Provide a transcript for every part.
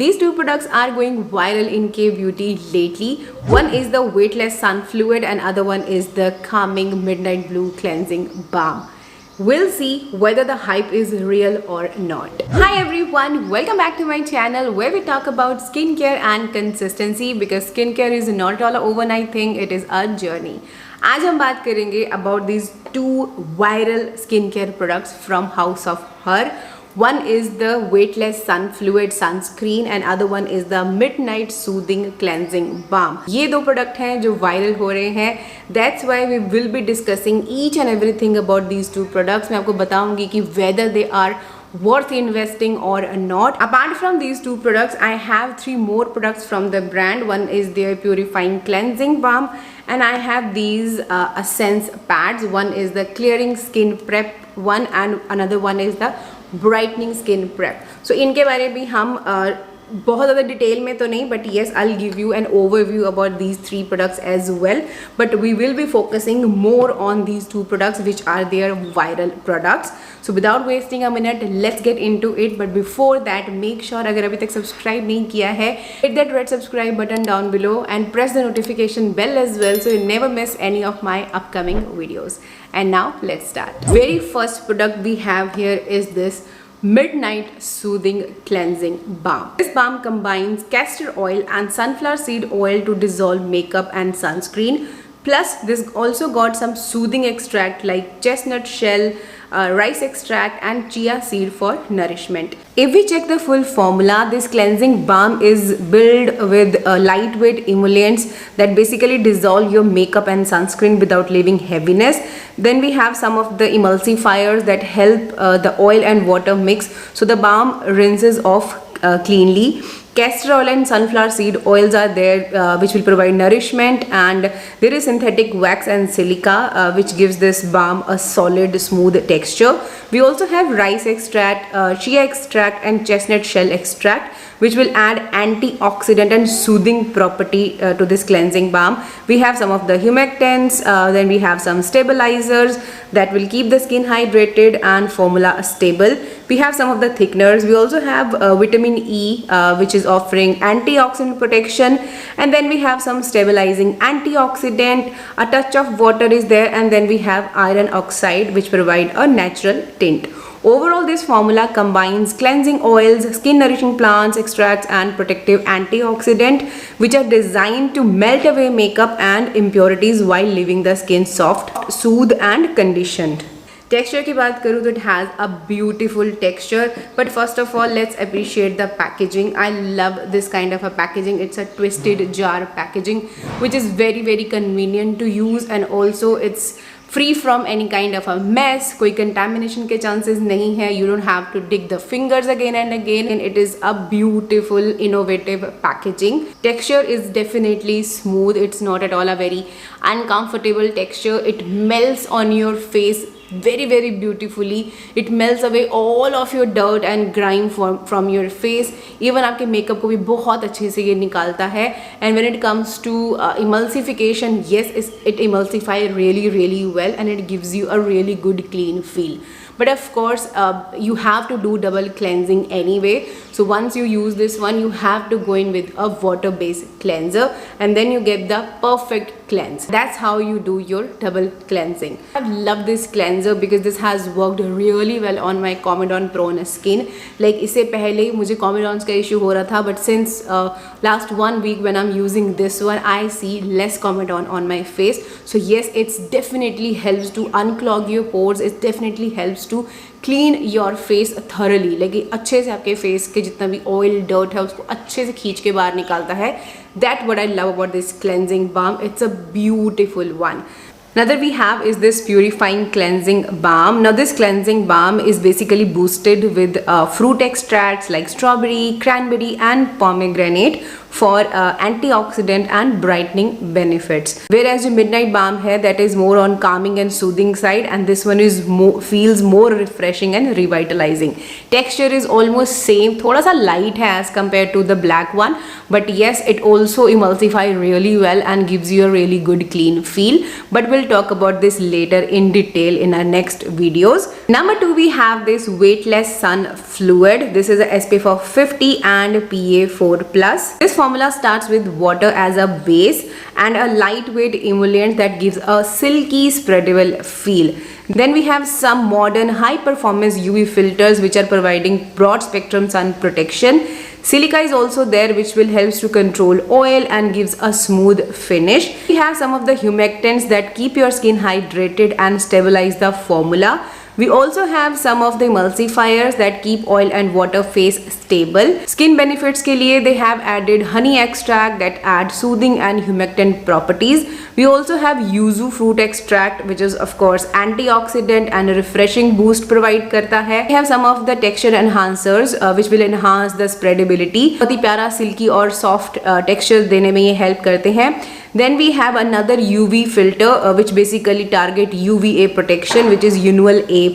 These two products are going viral in K Beauty lately. One is the Weightless Sun Fluid and other one is the Calming Midnight Blue Cleansing Balm. We'll see whether the hype is real or not. Hi everyone, welcome back to my channel where we talk about skincare and consistency because skincare is not at all an overnight thing, it is a journey. आज हम बात करेंगे about these two viral skincare products from House of Her. One is the Weightless Sun Fluid Sunscreen and other one is the Midnight Soothing Cleansing Balm. ये दो product हैं जो viral हो रहे हैं. That's why we will be discussing each and everything about these two products. मैं आपको बताऊंगी कि whether they are worth investing or not. Apart from these two products, I have three more products from the brand. One is their Purifying Cleansing Balm and I have these Essence pads. One is the Clearing Skin Prep one and another one is the Brightening Skin Prep. So इनके बारे में हम बहुत ज़्यादा detail में तो नहीं, but yes I will give you an overview about these three products as well, but we will be focusing more on these two products which are their viral products. So without wasting a minute let's get into it. But before that make sure अगर अभी तक subscribe नहीं किया है, hit that red subscribe button down below and press the notification bell as well so you never miss any of my upcoming videos. And now let's start. Very first product we have here is this Midnight Soothing Cleansing Balm. This balm combines castor oil and sunflower seed oil to dissolve makeup and sunscreen. Plus this also got some soothing extract like chestnut shell, rice extract and chia seed for nourishment. If we check the full formula, this cleansing balm is built with lightweight emollients that basically dissolve your makeup and sunscreen without leaving heaviness. Then we have some of the emulsifiers that help the oil and water mix so the balm rinses off cleanly. Castor oil and sunflower seed oils are there which will provide nourishment, and there is synthetic wax and silica which gives this balm a solid smooth texture. We also have rice extract, chia extract and chestnut shell extract which will add antioxidant and soothing property to this cleansing balm. We have some of the humectants, then we have some stabilizers that will keep the skin hydrated and formula stable. We have some of the thickeners. We also have vitamin E which is offering antioxidant protection, and then we have some stabilizing antioxidant. A touch of water is there, and then we have iron oxide which provide a natural tint. Overall, this formula combines cleansing oils, skin nourishing plants, extracts and protective antioxidant which are designed to melt away makeup and impurities while leaving the skin soft, soothed and conditioned. Texture की बात करूँ तो it has a beautiful texture, but first of all let's appreciate the packaging. I love this kind of a packaging. It's a twisted jar packaging which is very convenient to use, and also it's free from any kind of a mess. कोई contamination के chances नहीं है. You don't have to dig the fingers again and again, and it is a beautiful innovative packaging. Texture is definitely smooth. It's not at all a very uncomfortable texture. It melts on your face very beautifully. It melts away all of your dirt and grime from your face. Even आपके makeup को भी बहुत अच्छे से ये निकालता है. And when it comes to emulsification, yes, it emulsify really well and it gives you a really good clean feel. But of course you have to do double cleansing anyway. So once you use this one, you have to go in with a water based cleanser and then you get the perfect cleanse. That's how you do your double cleansing. I love this cleanser because this has worked really well on my Comedon prone skin. Like इससे पहले मुझे Comedons का issue हो रहा था, but since last 1 week when I'm using this one, I see less Comedon on my face. So yes, it's definitely helps to unclog your pores. It definitely helps to clean your face thoroughly. like अच्छे से आपके face के जितना भी oil dirt है उसको अच्छे से खींच के बाहर निकालता है. That what I love about this cleansing balm. It's a beautiful one. Another we have is this Purifying Cleansing Balm. Now this cleansing balm is basically boosted with fruit extracts like strawberry, cranberry and pomegranate for antioxidant and brightening benefits. Whereas the midnight balm है that is more on calming and soothing side, and this one is feels more refreshing and revitalizing. Texture is almost same, थोड़ा सा light है as compared to the black one, but yes, it also emulsify really well and gives you a really good clean feel. But we'll talk about this later in detail in our next videos. Number 2, we have this weightless sun fluid. This is a SPF of 50 and PA4+. This formula starts with water as a base and a lightweight emollient that gives a silky spreadable feel. Then we have some modern high performance UV filters which are providing broad spectrum sun protection. Silica is also there, which will help to control oil and gives a smooth finish. We have some of the humectants that keep your skin hydrated and stabilize the formula. We also have some of the emulsifiers that keep oil and water phase stable. Skin benefits के लिए they have added honey extract that add soothing and humectant properties. We also have yuzu fruit extract which is of course antioxidant and a refreshing boost provide करता है. We have some of the texture enhancers which will enhance the spreadability. बहुत ही प्यारा silky और soft texture देने में ये help करते हैं. Then we have another UV filter which basically target UVA protection, which is UNUAL A+.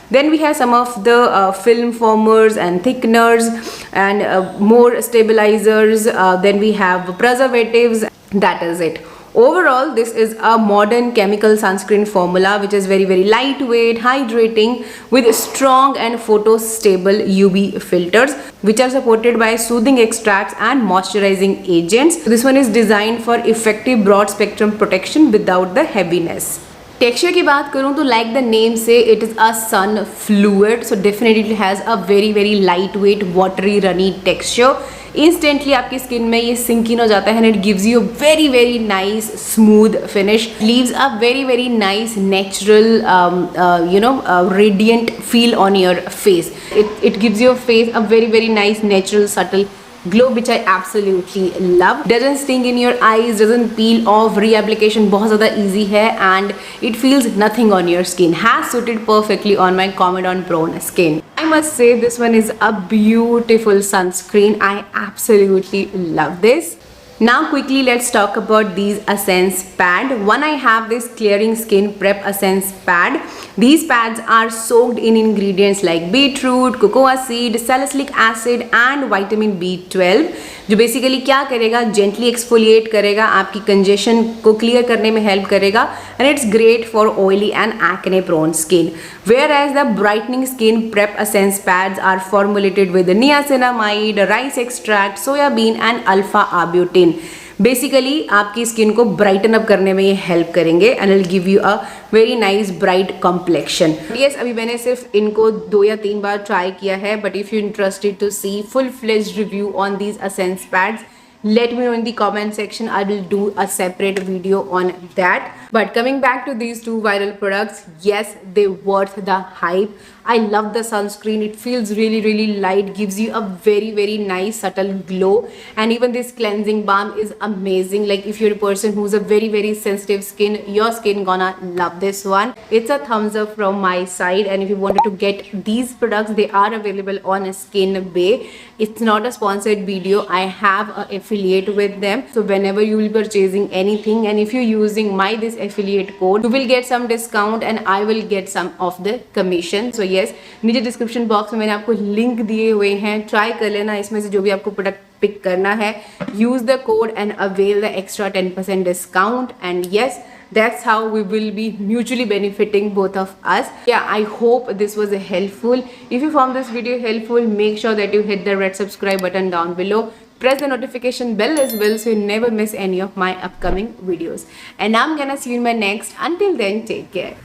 Then we have some of the film formers and thickeners and more stabilizers. Then we have preservatives. That is it. Overall, this is a modern chemical sunscreen formula which is very lightweight, hydrating with strong and photo-stable UV filters which are supported by soothing extracts and moisturizing agents. This one is designed for effective broad spectrum protection without the heaviness. Texture की बात करूँ तो like the name से it is a sun fluid, so definitely it has a very light weight watery runny texture. Instantly आपकी skin में ये sink in हो जाता है and it gives you very nice smooth finish, leaves a very nice natural radiant feel on your face. It gives your face a very nice natural subtle glow which I absolutely love. Doesn't sting in your eyes, doesn't peel off, reapplication बहुत ज़्यादा easy है and it feels nothing on your skin. Has suited perfectly on my Comedon prone skin. I must say this one is a beautiful sunscreen. I absolutely love this. Now quickly let's talk about these Essence pad. One, I have this clearing skin prep Essence pad. These pads are soaked in ingredients like beetroot, cocoa seed, salicylic acid and vitamin B12 जो basically क्या करेगा, gently exfoliate करेगा, आपकी congestion को clear करने में help करेगा and it's great for oily and acne prone skin. Whereas the brightening skin prep essence pads are formulated with niacinamide, rice extract, soybean and alpha arbutin. Basically आपकी skin को brighten up करने में ये help करेंगे and will give you a very nice bright complexion. Yes, अभी मैंने सिर्फ इनको 2 या 3 बार ट्राई किया है, but if you interested to see full fledged review on these essence pads, let me know in the comment section. I will do a separate video on that. But coming back to these two viral products, yes, they worth the hype. I love the sunscreen. It feels really light, gives you a very nice subtle glow, and even this cleansing balm is amazing. Like if you're a person who's a very sensitive skin, your skin gonna love this one. It's a thumbs up from my side. And if you wanted to get these products, they are available on Skin Bay. It's not a sponsored video. I have a affiliate with them, so whenever you will be purchasing anything and if you're using my this affiliate code, you will get some discount and I will get some of the commission. So yes, नीचे description box में मैंने आपको link दिए हुए हैं, try कर लेना. इसमें से जो भी आपको प्रोडक्ट पिक करना है, use the code and avail the extra 10% discount. And yes, that's how we will be mutually benefiting both of us. Yeah, I hope this was helpful. If you found this video helpful, make sure that you hit the red subscribe button down below. Press the notification bell as well so you never miss any of my upcoming videos. And I'm gonna see you in my next. Until then, take care.